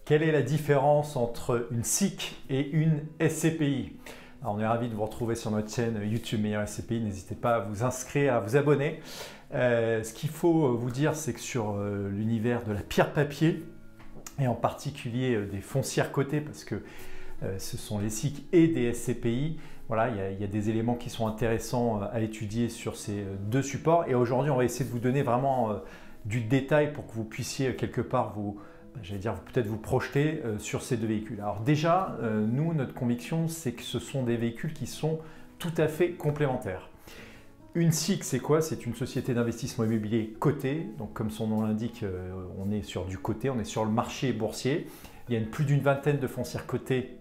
Quelle est la différence entre une SIC et une SCPI? Alors, on est ravis de vous retrouver sur notre chaîne YouTube Meilleur SCPI. N'hésitez pas à vous inscrire, à vous abonner. Ce qu'il faut vous dire, c'est que sur l'univers de la pierre papier, et en particulier des foncières cotées, parce que ce sont les SIC et des SCPI, voilà, il y a des éléments qui sont intéressants à étudier sur ces deux supports. Et aujourd'hui, on va essayer de vous donner vraiment du détail pour que vous puissiez quelque part peut-être vous projeter sur ces deux véhicules. Alors déjà, nous, notre conviction, c'est que ce sont des véhicules qui sont tout à fait complémentaires. Une SIC, c'est quoi? C'est une société d'investissement immobilier cotée. Donc, comme son nom l'indique, on est sur du coté, on est sur le marché boursier. Il y a plus d'une vingtaine de foncières cotées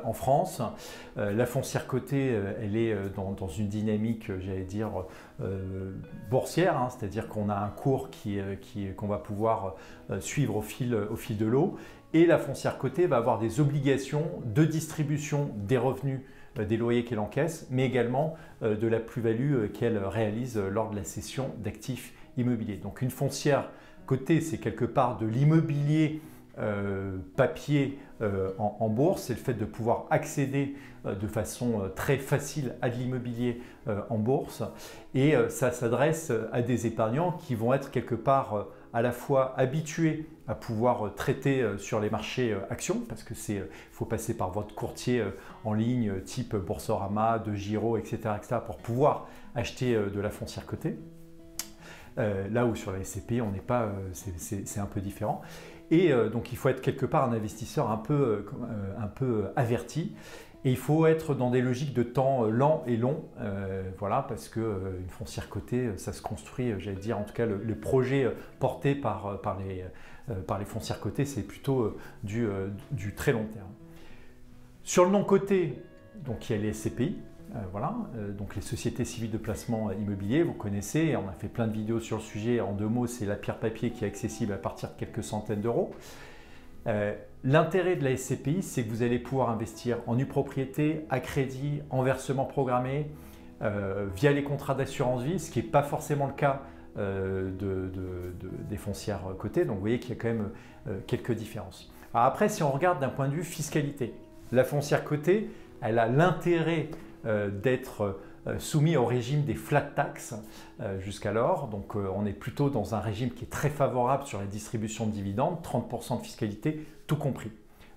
en France. La foncière cotée, elle est dans une dynamique, j'allais dire, boursière, hein, c'est-à-dire qu'on a un cours qu'on va pouvoir suivre au fil de l'eau. Et la foncière cotée va avoir des obligations de distribution des revenus des loyers qu'elle encaisse, mais également de la plus-value qu'elle réalise lors de la cession d'actifs immobiliers. Donc une foncière cotée, c'est quelque part de l'immobilier papier en bourse, c'est le fait de pouvoir accéder de façon très facile à de l'immobilier en bourse, et ça s'adresse à des épargnants qui vont être quelque part à la fois habitués à pouvoir traiter sur les marchés actions, parce que faut passer par votre courtier en ligne type Boursorama, De Giro, etc., pour pouvoir acheter de la foncière cotée. Là où sur la SCPI, on n'est pas, c'est un peu différent. Et donc il faut être quelque part un investisseur un peu averti. Et il faut être dans des logiques de temps lent et long, voilà, parce qu'une foncière cotée, ça se construit, j'allais dire, en tout cas le projet porté par les foncières cotées, c'est plutôt du très long terme. Sur le non coté, donc il y a les SCPI, voilà, donc les sociétés civiles de placement immobilier, vous connaissez, on a fait plein de vidéos sur le sujet. En deux mots, c'est la pierre papier qui est accessible à partir de quelques centaines d'euros. L'intérêt de la SCPI, c'est que vous allez pouvoir investir en nue propriété, à crédit, en versement programmé, via les contrats d'assurance vie, ce qui n'est pas forcément le cas des foncières cotées. Donc vous voyez qu'il y a quand même quelques différences. Alors après, si on regarde d'un point de vue fiscalité, la foncière cotée, elle a l'intérêt d'être soumis au régime des flat tax jusqu'alors. Donc on est plutôt dans un régime qui est très favorable sur la distribution de dividendes, 30% de fiscalité, tout compris.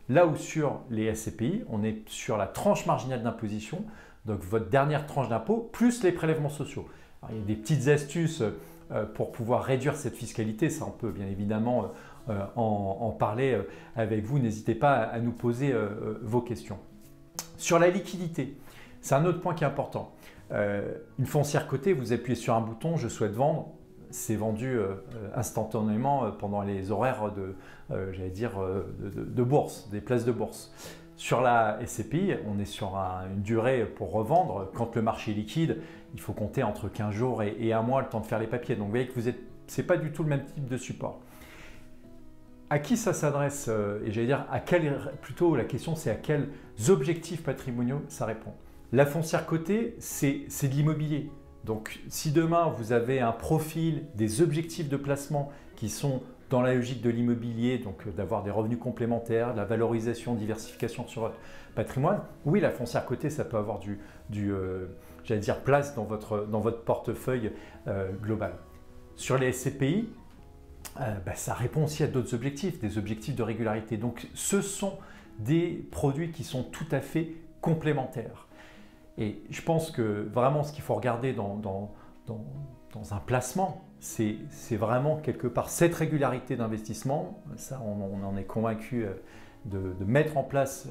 Là où sur les SCPI, on est sur la tranche marginale d'imposition, donc votre dernière tranche d'impôt, plus les prélèvements sociaux. Alors, il y a des petites astuces pour pouvoir réduire cette fiscalité, ça on peut bien évidemment en parler avec vous, n'hésitez pas à nous poser vos questions. Sur la liquidité, c'est un autre point qui est important. Une foncière cotée, vous appuyez sur un bouton « Je souhaite vendre », c'est vendu instantanément pendant les horaires de bourse, des places de bourse. Sur la SCPI, on est sur une durée pour revendre. Quand le marché est liquide, il faut compter entre 15 jours et un mois le temps de faire les papiers. Donc vous voyez que ce n'est pas du tout le même type de support. À qui ça s'adresse? Et j'allais dire, plutôt la question c'est à quels objectifs patrimoniaux ça répond. La foncière cotée, c'est de l'immobilier. Donc si demain vous avez un profil, des objectifs de placement qui sont dans la logique de l'immobilier, donc d'avoir des revenus complémentaires, de la valorisation, diversification sur votre patrimoine, oui, la foncière cotée, ça peut avoir j'allais dire, place dans votre portefeuille global. Sur les SCPI, ça répond aussi à d'autres objectifs, des objectifs de régularité. Donc ce sont des produits qui sont tout à fait complémentaires. Et je pense que vraiment ce qu'il faut regarder dans un placement, c'est vraiment quelque part cette régularité d'investissement. Ça, on en est convaincu de mettre en place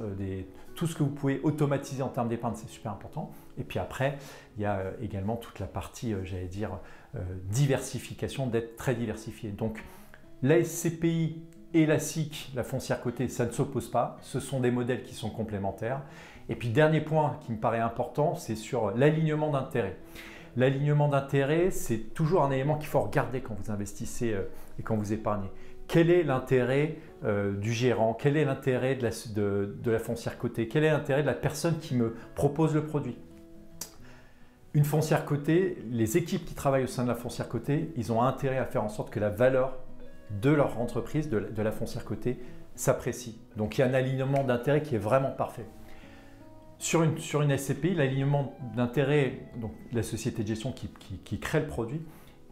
tout ce que vous pouvez automatiser en termes d'épargne, c'est super important. Et puis après, il y a également toute la partie, j'allais dire, diversification, d'être très diversifié. Donc la SCPI et la SIC, la foncière cotée, ça ne s'oppose pas. Ce sont des modèles qui sont complémentaires. Et puis dernier point qui me paraît important, c'est sur l'alignement d'intérêts. L'alignement d'intérêts, c'est toujours un élément qu'il faut regarder quand vous investissez et quand vous épargnez. Quel est l'intérêt du gérant? Quel est l'intérêt de la foncière cotée? Quel est l'intérêt de la personne qui me propose le produit? Une foncière cotée, les équipes qui travaillent au sein de la foncière cotée, ils ont intérêt à faire en sorte que la valeur de leur entreprise, de la foncière cotée, s'apprécie. Donc il y a un alignement d'intérêt qui est vraiment parfait. Sur une SCPI, l'alignement d'intérêt, donc la société de gestion qui crée le produit,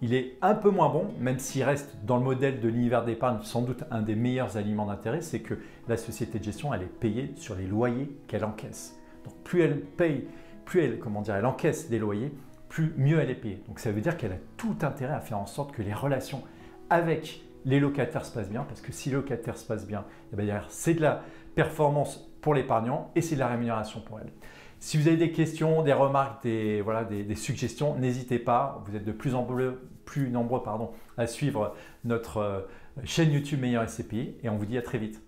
il est un peu moins bon, même s'il reste dans le modèle de l'univers d'épargne sans doute un des meilleurs alignements d'intérêt, c'est que la société de gestion, elle est payée sur les loyers qu'elle encaisse. Donc plus elle paye, elle encaisse des loyers, mieux elle est payée. Donc ça veut dire qu'elle a tout intérêt à faire en sorte que les relations avec les locataires se passent bien, parce que si les locataires se passent bien, c'est de la performance pour l'épargnant et c'est de la rémunération pour elle. Si vous avez des questions, des remarques, des suggestions, n'hésitez pas. Vous êtes de plus nombreux à suivre notre chaîne YouTube Meilleur SCPI et on vous dit à très vite.